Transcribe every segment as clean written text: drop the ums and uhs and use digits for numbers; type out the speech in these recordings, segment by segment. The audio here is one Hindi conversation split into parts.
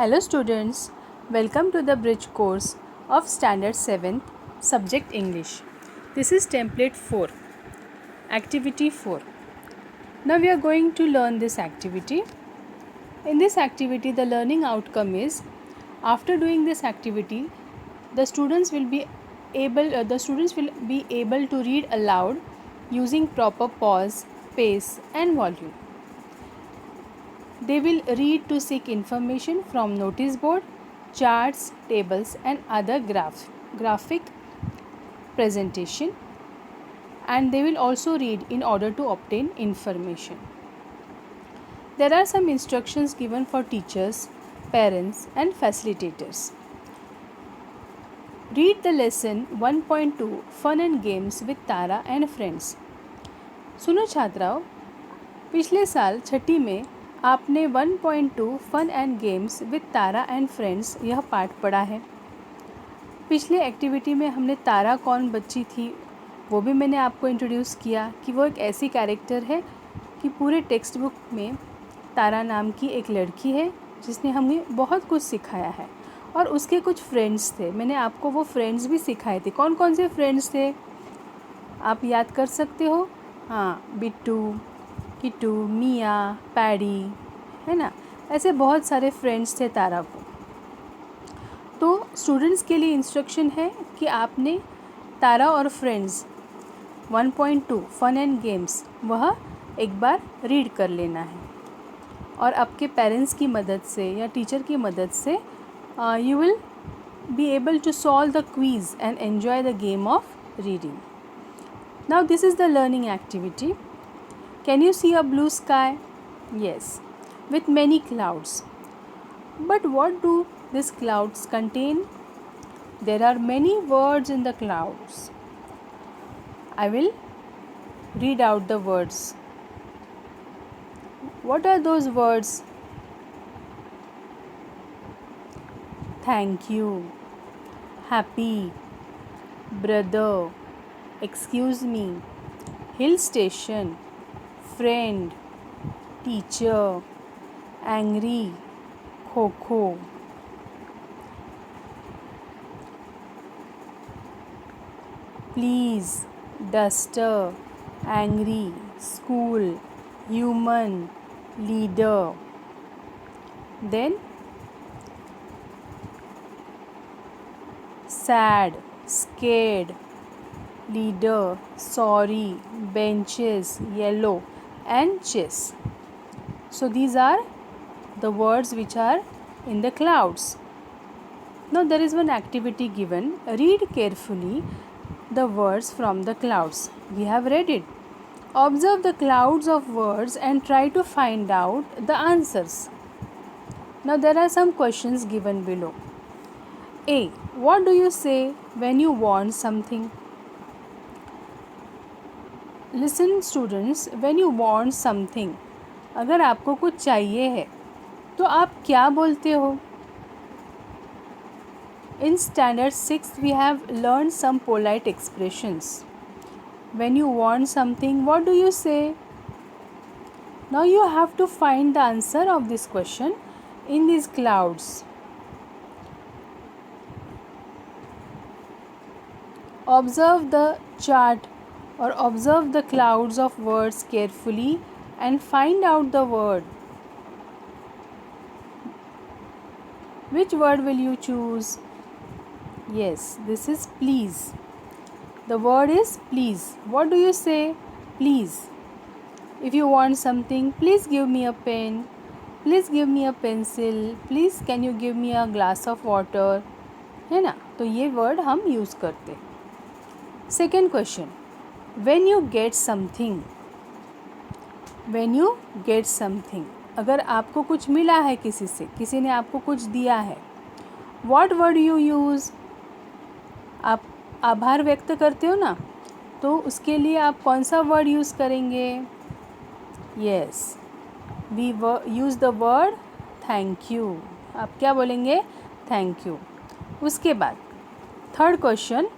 Hello students, welcome to the bridge course of standard 7th subject English. This is template 4, activity 4. Now we are going to learn this activity. In this activity the learning outcome is, after doing this activity the students will be able to read aloud using proper pause, pace and volume. They will read to seek information from notice board, charts, tables and other graphic presentation, and they will also read in order to obtain information. There are some instructions given for teachers, parents and facilitators. Read the lesson 1.2 Fun and Games with Tara and Friends. सुनो छात्राओं, पिछले साल छठी में आपने 1.2 fun and games with Tara and friends यह पाठ पढ़ा है। पिछले एक्टिविटी में हमने तारा कौन बच्ची थी वो भी मैंने आपको इंट्रोड्यूस किया कि वो एक ऐसी कैरेक्टर है कि पूरे टेक्स्ट बुक में तारा नाम की एक लड़की है जिसने हमें बहुत कुछ सिखाया है और उसके कुछ फ्रेंड्स थे। मैंने आपको वो फ्रेंड्स भी सिखाए थे। कौन कौन से फ्रेंड्स थे आप याद कर सकते हो? हाँ, बिट्टू, किट्टू, मिया, पैडी, है ना, ऐसे बहुत सारे फ्रेंड्स थे तारा को। तो स्टूडेंट्स के लिए इंस्ट्रक्शन है कि आपने तारा और फ्रेंड्स 1.2 फन एंड गेम्स वह एक बार रीड कर लेना है और आपके पेरेंट्स की मदद से या टीचर की मदद से you will be able to solve the quiz and enjoy the game of reading. Now this is the learning activity. Can you see a blue sky? Yes, with many clouds. But what do these clouds contain? There are many words in the clouds. I will read out the words. What are those words? Thank you, happy, brother, excuse me, hill station, friend, teacher, angry, kho-kho. Please, duster, angry, school, human, leader. Then sad, scared, leader, sorry, benches, yellow and chess. So these are the words which are in the clouds. Now there is one activity given. Read carefully the words from the clouds. We have read it. Observe the clouds of words and try to find out the answers. Now there are some questions given below. A. What do you say when you want something? Listen students, when you want something, अगर आपको कुछ चाहिए है तो आप क्या बोलते हो? In standard 6 we have learned some polite expressions. When you want something, what do you say? Now you have to find the answer of this question in these clouds. Observe the chart or observe the clouds of words carefully and find out the word. Which word will you choose? Yes, this is please. The word is please. What do you say? Please. If you want something, please give me a pen. Please give me a pencil. Please can you give me a glass of water? है ना, तो ये वर्ड हम यूज़ करते हैं. Second question. When you get something, when you get something, अगर आपको कुछ मिला है किसी से, किसी ने आपको कुछ दिया है, what word you use? आप आभार व्यक्त करते हो ना, तो उसके लिए आप कौन सा वर्ड यूज़ करेंगे? Yes, we use the word thank you. आप क्या बोलेंगे? Thank you. उसके बाद third question.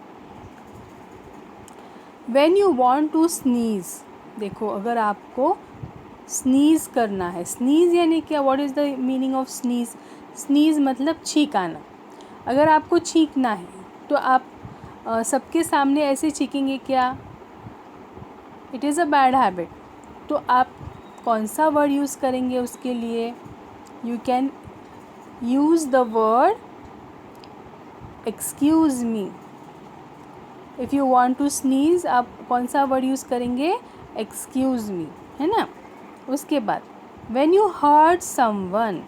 When you want to sneeze, देखो अगर आपको स्नीज़ करना है, स्नीज़ यानी क्या? What is the meaning of sneeze? Sneeze मतलब छींक आना। अगर आपको छींकना है तो आप सबके सामने ऐसे छींकेंगे क्या? It is a bad habit. तो आप कौन सा वर्ड यूज़ करेंगे उसके लिए? You can use the word excuse me. If you want to sneeze, आप कौन सा वर्ड यूज़ करेंगे? एक्सक्यूज़ मी, है ना। उसके बाद व्हेन यू हर्ट समवन,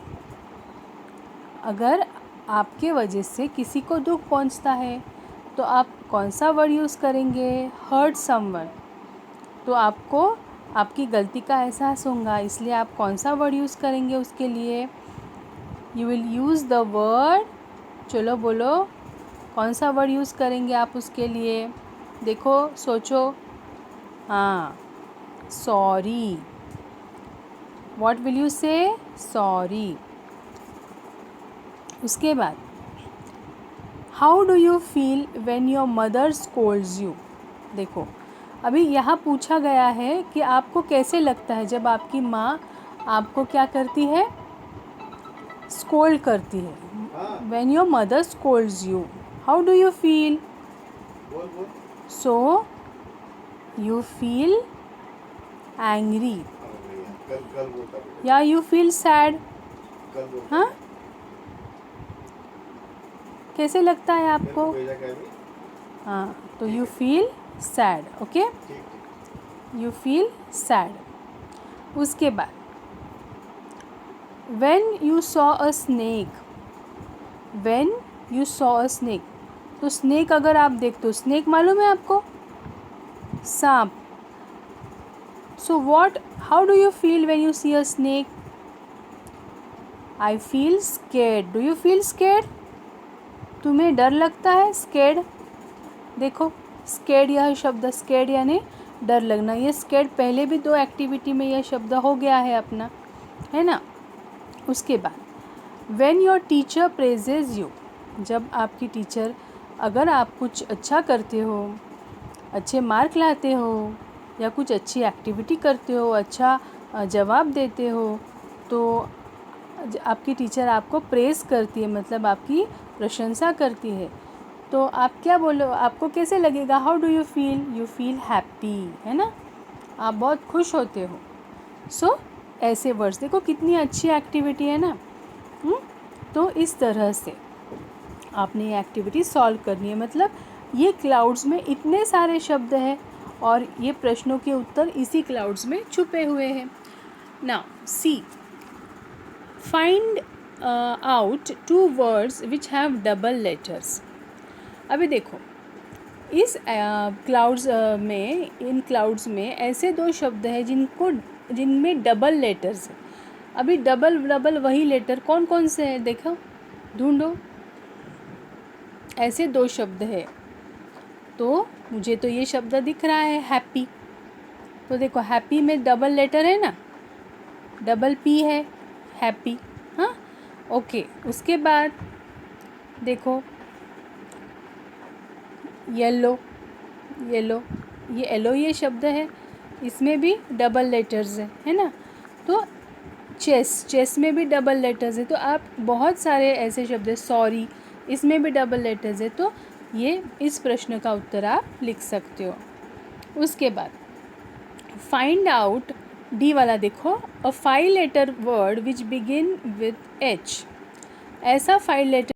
अगर आपके वजह से किसी को दुख पहुंचता है तो आप कौन सा वर्ड यूज़ करेंगे? Hurt someone. तो आपको आपकी गलती का एहसास होगा, इसलिए आप कौन सा वर्ड यूज़ करेंगे उसके लिए? You will use the word, चलो बोलो कौन सा वर्ड यूज़ करेंगे आप उसके लिए? देखो, सोचो। हाँ, सॉरी। व्हाट विल यू से? सॉरी। उसके बाद how do you feel when your mother scolds you. देखो, अभी यहाँ पूछा गया है कि आपको कैसे लगता है जब आपकी माँ आपको क्या करती है? स्कोल्ड करती है। When your mother scolds you, how do you feel? So you feel angry या यू फील सैड? हाँ, कैसे लगता है आपको? हाँ, तो you feel sad. Okay, you feel sad. उसके बाद when you saw a snake, when you saw a snake, तो स्नेक अगर आप देखते हो, स्नेक मालूम है आपको? सांप। So what, how do you feel when you see a snake? I feel scared. Do you feel scared? तुम्हें डर लगता है? स्केर्ड। देखो, स्केर्ड, यह शब्द स्केर्ड यानी डर लगना। ये स्केर्ड पहले भी 2 एक्टिविटी में यह शब्द हो गया है अपना, है ना। उसके बाद when your teacher praises you, जब आपकी टीचर, अगर आप कुछ अच्छा करते हो, अच्छे मार्क लाते हो या कुछ अच्छी एक्टिविटी करते हो, अच्छा जवाब देते हो, तो आपकी टीचर आपको प्रेज़ करती है, मतलब आपकी प्रशंसा करती है, तो आप क्या बोलो? आपको कैसे लगेगा? How do you feel? You feel happy, है ना। आप बहुत खुश होते हो। सो ऐसे वर्ड्स, देखो कितनी अच्छी एक्टिविटी है ना। तो इस तरह से आपने ये एक्टिविटी सॉल्व करनी है। मतलब ये क्लाउड्स में इतने सारे शब्द हैं और ये प्रश्नों के उत्तर इसी क्लाउड्स में छुपे हुए हैं। Now see, find out 2 words which have double letters. अभी देखो, इस क्लाउड्स में, इन क्लाउड्स में ऐसे 2 शब्द हैं जिनमें डबल लेटर्स हैं। अभी डबल डबल वही लेटर कौन कौन से हैं? देखो, ढूंढो। ऐसे 2 शब्द हैं। तो मुझे तो ये शब्द दिख रहा है, हैप्पी। तो देखो, हैप्पी में डबल लेटर है ना, डबल पी है, हैप्पी। हाँ, ओके। उसके बाद देखो, येलो, येलो, ये येलो ये शब्द है, इसमें भी डबल लेटर्स है ना। तो चेस, चेस में भी डबल लेटर्स है। तो आप बहुत सारे ऐसे शब्द हैं, सॉरी, इसमें भी डबल लेटर्स है। तो ये इस प्रश्न का उत्तर आप लिख सकते हो। उसके बाद फाइंड आउट, डी वाला देखो, a 5 letter word which begin with H. ऐसा 5 लेटर